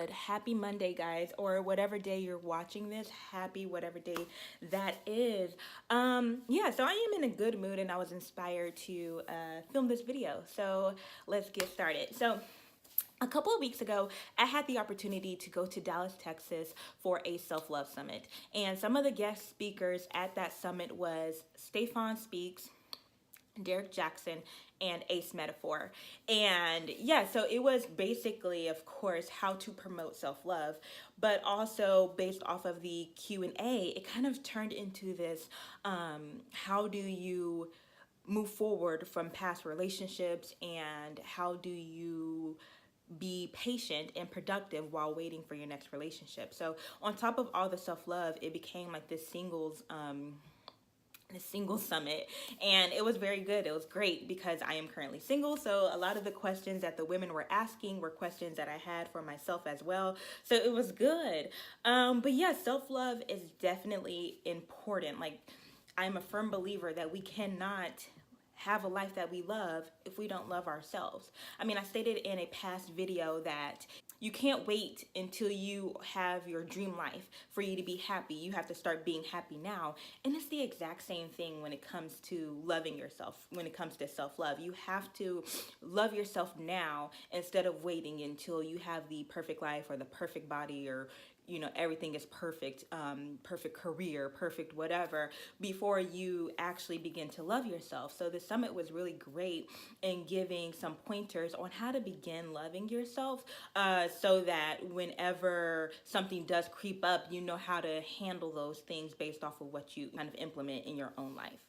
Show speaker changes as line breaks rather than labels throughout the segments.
good. Happy Monday, guys, or whatever day you're watching this. Happy whatever day that is. Yeah, so I am in a good mood and I was inspired to film this video. So let's get started. So a couple of weeks ago, I had the opportunity to go to Dallas, Texas for a self-love summit. And some of the guest speakers at that summit was Stephan Speaks, Derrick Jaxn, and Ace Metaphor. And yeah, so it was basically, of course, how to promote self-love, but also based off of the Q&A, it kind of turned into this, how do you move forward from past relationships, and how do you be patient and productive while waiting for your next relationship. So on top of all the self-love, it became like this single summit, and it was very good. It was great because I am currently single, so a lot of the questions that the women were asking were questions that I had for myself as well, so it was good. But yeah, self-love is definitely important. Like, I'm a firm believer that we cannot have a life that we love if we don't love ourselves. I mean, I stated in a past video that you can't wait until you have your dream life for you to be happy. You have to start being happy now. And it's the exact same thing when it comes to loving yourself, when it comes to self-love. You have to love yourself now instead of waiting until you have the perfect life or the perfect body, or everything is perfect, perfect career, perfect whatever, before you actually begin to love yourself. So the summit was really great in giving some pointers on how to begin loving yourself, so that whenever something does creep up, you know how to handle those things based off of what you kind of implement in your own life.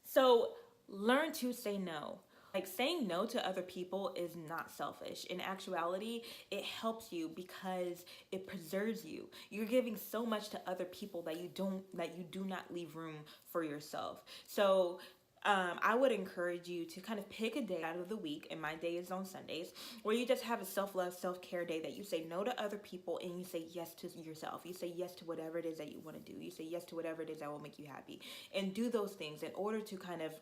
So learn to say no. Like, saying no to other people is not selfish. In actuality, it helps you because it preserves you. You're giving so much to other people that you do not leave room for yourself. So I would encourage you to kind of pick a day out of the week, and my day is on Sundays, where you just have a self-love, self-care day that you say no to other people and you say yes to yourself. You say yes to whatever it is that you want to do. You say yes to whatever it is that will make you happy. And do those things in order to kind of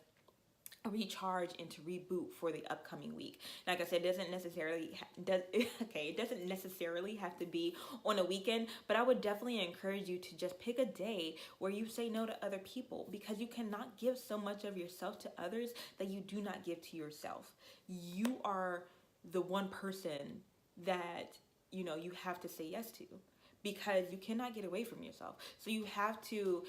recharge and to reboot for the upcoming week. Like I said, it doesn't necessarily it doesn't necessarily have to be on a weekend, but I would definitely encourage you to just pick a day where you say no to other people, because you cannot give so much of yourself to others that you do not give to yourself. You are the one person that you have to say yes to, because you cannot get away from yourself. So you have to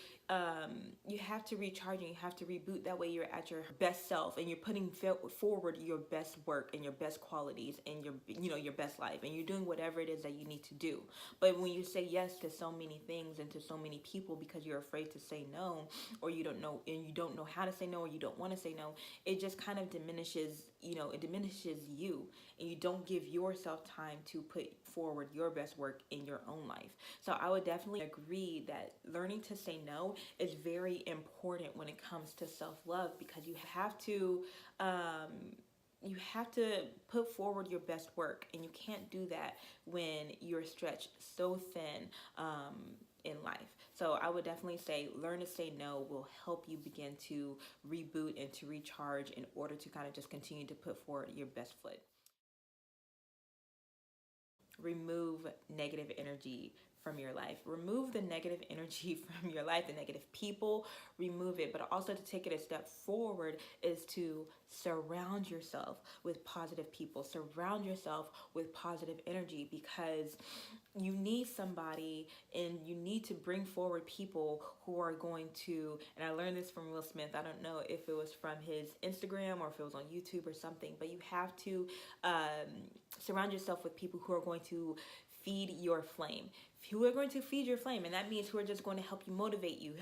recharge and you have to reboot. That way you're at your best self and you're putting forward your best work and your best qualities and your best life, and you're doing whatever it is that you need to do. But when you say yes to so many things and to so many people because you're afraid to say no, or you don't know how to say no, or you don't want to say no, it just kind of diminishes you, and you don't give yourself time to put forward your best work in your own life. So I would definitely agree that learning to say no is very important when it comes to self-love, because you have to put forward your best work, and you can't do that when you're stretched so thin in life. So I would definitely say learn to say no will help you begin to reboot and to recharge in order to kind of just continue to put forward your best foot. Remove negative energy from your life. Remove the negative energy from your life, the negative people, remove it. But also, to take it a step forward, is to surround yourself with positive people. Surround yourself with positive energy, because you need somebody, and you need to bring forward people who are going to, and I learned this from Will Smith. I don't know if it was from his Instagram or if it was on YouTube or something, but you have to surround yourself with people who are going to feed your flame, who are going to feed your flame. And that means who are just going to help you, motivate you,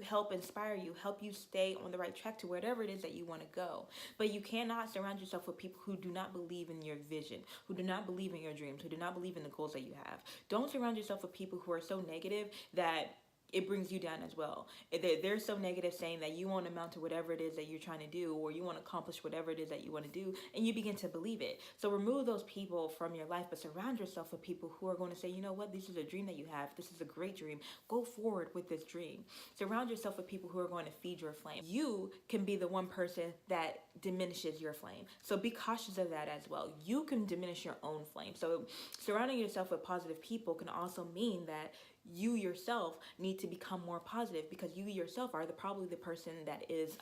help inspire you, help you stay on the right track to wherever it is that you want to go. But you cannot surround yourself with people who do not believe in your vision, who do not believe in your dreams, who do not believe in the goals that you have. Don't surround yourself with people who are so negative that it brings you down as well. They're so negative, saying that you won't amount to whatever it is that you're trying to do, or you won't accomplish whatever it is that you want to do, and you begin to believe it. So remove those people from your life, but surround yourself with people who are going to say, you know what, this is a dream that you have. This is a great dream. Go forward with this dream. Surround yourself with people who are going to feed your flame. You can be the one person that diminishes your flame. So be cautious of that as well. You can diminish your own flame. So surrounding yourself with positive people can also mean that you yourself need to become more positive, because you yourself are probably the person that is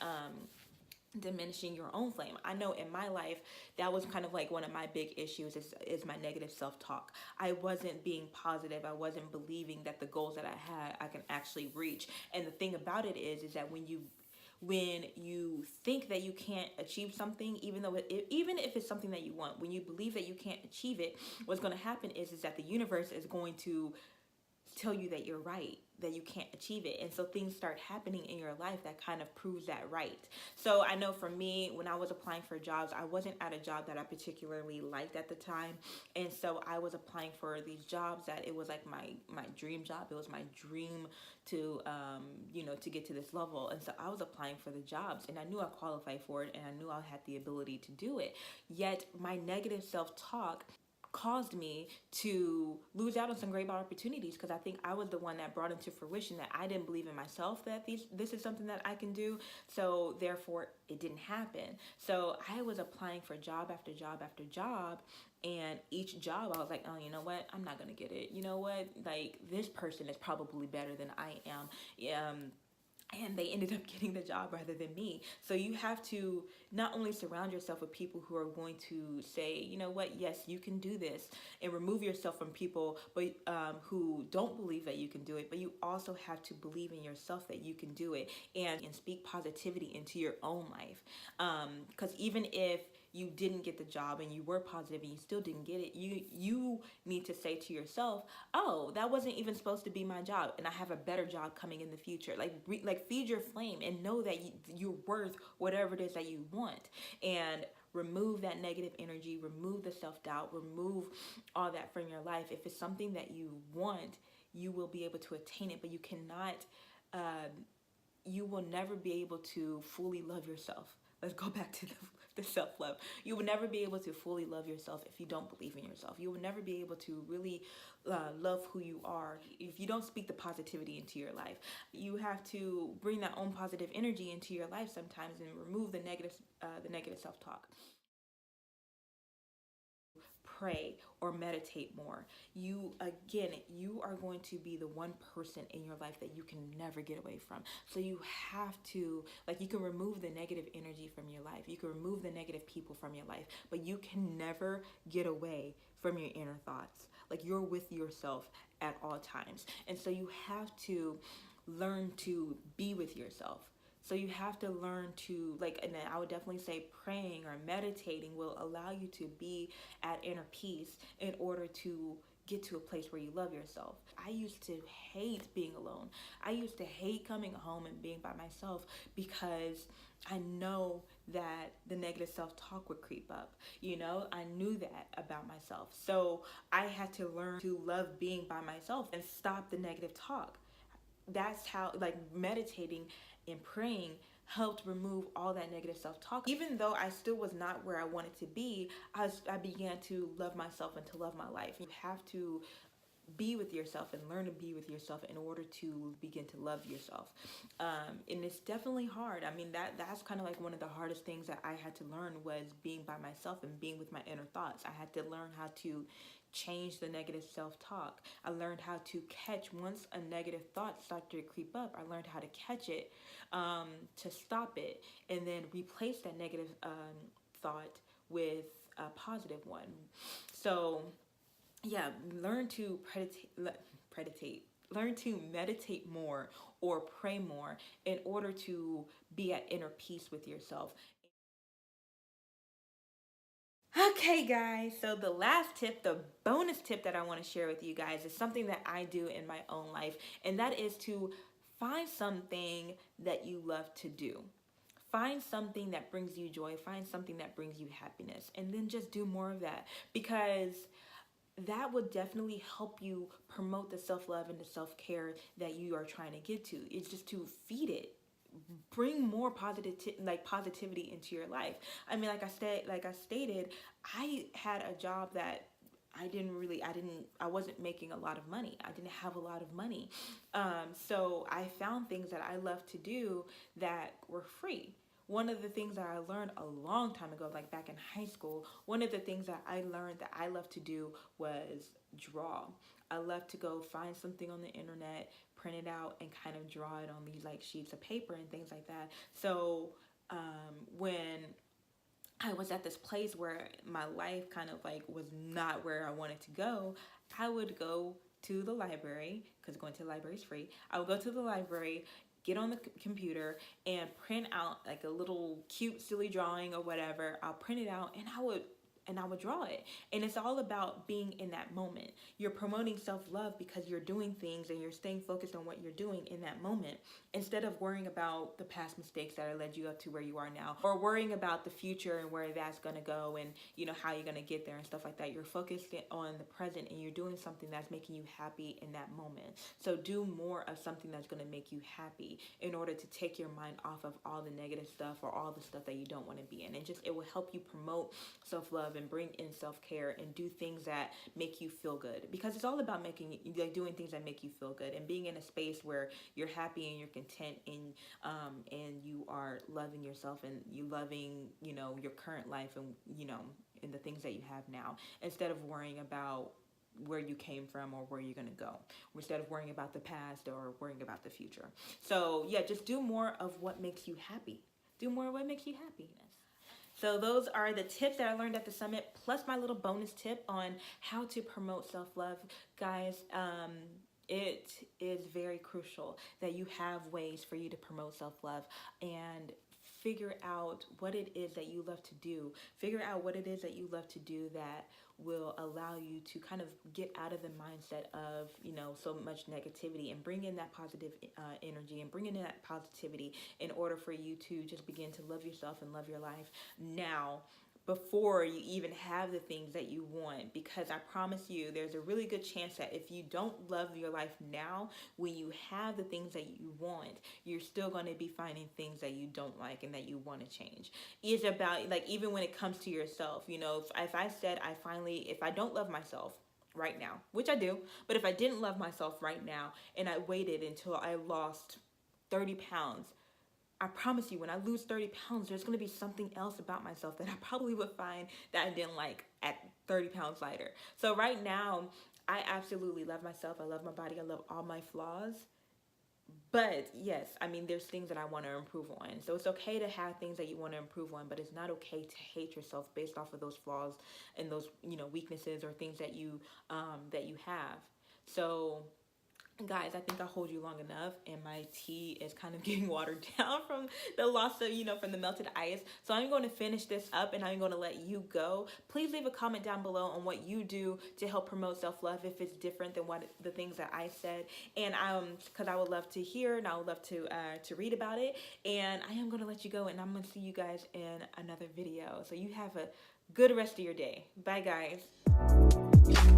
diminishing your own flame. I know in my life that was kind of like one of my big issues is my negative self-talk. I wasn't being positive. I wasn't believing that the goals that I had I can actually reach. And the thing about it is that when you think that you can't achieve something, even if it's something that you want, when you believe that you can't achieve it, what's going to happen is that the universe is going to tell you that you're right, that you can't achieve it. And so things start happening in your life that kind of proves that right. So I know for me, when I was applying for jobs, I wasn't at a job that I particularly liked at the time. And so I was applying for these jobs that it was like my dream job. It was my dream to, to get to this level. And so I was applying for the jobs, and I knew I qualified for it, and I knew I had the ability to do it. Yet my negative self-talk caused me to lose out on some great opportunities, because I think I was the one that brought into fruition that I didn't believe in myself that this is something that I can do. So therefore it didn't happen. So I was applying for job after job after job, and each job I was like, oh, you know what, I'm not gonna get it. You know what, like, this person is probably better than I am. And they ended up getting the job rather than me. So you have to not only surround yourself with people who are going to say, you know what, yes, you can do this, and remove yourself from people who don't believe that you can do it, but you also have to believe in yourself that you can do it, and speak positivity into your own life. Because even if you didn't get the job and you were positive and you still didn't get it, you need to say to yourself, oh, that wasn't even supposed to be my job, and I have a better job coming in the future. Like feed your flame and know that you're worth whatever it is that you want, and remove that negative energy, remove the self-doubt, remove all that from your life. If it's something that you want, you will be able to attain it, but you cannot you will never be able to fully love yourself. Let's go back to the self-love. You will never be able to fully love yourself if you don't believe in yourself. You will never be able to really love who you are if you don't speak the positivity into your life. You have to bring that own positive energy into your life sometimes, and remove the negative self-talk. Pray or meditate more. You are going to be the one person in your life that you can never get away from. So you have to, like, you can remove the negative energy from your life, you can remove the negative people from your life, but you can never get away from your inner thoughts. Like, you're with yourself at all times. And so you have to learn to be with yourself. So you have to learn to, like, and then I would definitely say praying or meditating will allow you to be at inner peace in order to get to a place where you love yourself. I used to hate being alone. I used to hate coming home and being by myself, because I know that the negative self-talk would creep up. I knew that about myself. So I had to learn to love being by myself and stop the negative talk. That's how, like, meditating and praying helped remove all that negative self-talk. Even though I still was not where I wanted to be, I began to love myself and to love my life. You have to be with yourself and learn to be with yourself in order to begin to love yourself. And it's definitely hard. I mean, that's kind of like one of the hardest things that I had to learn, was being by myself and being with my inner thoughts. I had to learn how to change the negative self-talk. I learned how to catch, once a negative thought started to creep up, I learned how to catch it, to stop it, and then replace that negative thought with a positive one. So yeah, learn to learn to meditate more or pray more in order to be at inner peace with yourself. Okay, guys, so the last tip, the bonus tip that I want to share with you guys, is something that I do in my own life, and that is to find something that you love to do. Find something that brings you joy, find something that brings you happiness, and then just do more of that. Because that would definitely help you promote the self-love and the self-care that you are trying to get to. It's just to feed it, bring more positivity into your life. I mean, like I stated, I had a job that I wasn't making a lot of money. I didn't have a lot of money. So I found things that I love to do that were free. One of the things that I learned a long time ago, like back in high school, one of the things that I learned that I love to do was draw. I love to go find something on the internet, print it out, and kind of draw it on these like sheets of paper and things like that. So when I was at this place where my life kind of like was not where I wanted to go, I would go to the library, because going to the library is free. I would go to the library, get on the computer, and print out like a little cute silly drawing or whatever. I'll print it out, and I would draw it. And it's all about being in that moment. You're promoting self-love because you're doing things and you're staying focused on what you're doing in that moment, instead of worrying about the past mistakes that led you up to where you are now, or worrying about the future and where that's going to go, and how you're going to get there and stuff like that. You're focused on the present, and you're doing something that's making you happy in that moment. So do more of something that's going to make you happy, in order to take your mind off of all the negative stuff or all the stuff that you don't want to be in. And it will help you promote self-love and bring in self-care and do things that make you feel good, because it's all about doing things that make you feel good and being in a space where you're happy and you're content, and you are loving yourself and you loving your current life and and the things that you have now, instead of worrying about where you came from or where you're going to go, instead of worrying about the past or worrying about the future. So yeah, just do more of what makes you happy. Do more of what makes you happy. So those are the tips that I learned at the summit, plus my little bonus tip on how to promote self-love. Guys, it is very crucial that you have ways for you to promote self-love, and figure out what it is that you love to do. Figure out what it is that you love to do that will allow you to kind of get out of the mindset of, so much negativity, and bring in that positive energy, and bring in that positivity, in order for you to just begin to love yourself and love your life now, before you even have the things that you want. Because I promise you, there's a really good chance that if you don't love your life now, when you have the things that you want, you're still going to be finding things that you don't like and that you want to change. It's about, like, even when it comes to yourself, if I said if I don't love myself right now, which I do, but if I didn't love myself right now and I waited until I lost 30 pounds, I promise you, when I lose 30 pounds, there's going to be something else about myself that I probably would find that I didn't like at 30 pounds lighter. So right now, I absolutely love myself. I love my body. I love all my flaws. But yes, I mean, there's things that I want to improve on. So it's okay to have things that you want to improve on, but it's not okay to hate yourself based off of those flaws and those, weaknesses or things that you have. So guys, I think I hold you long enough, and my tea is kind of getting watered down from the loss of, from the melted ice. So I'm going to finish this up, and I'm going to let you go. Please leave a comment down below on what you do to help promote self-love, if it's different than what the things that I said. And because I would love to hear, and I would love to read about it. And I am going to let you go, and I'm going to see you guys in another video. So you have a good rest of your day. Bye, guys.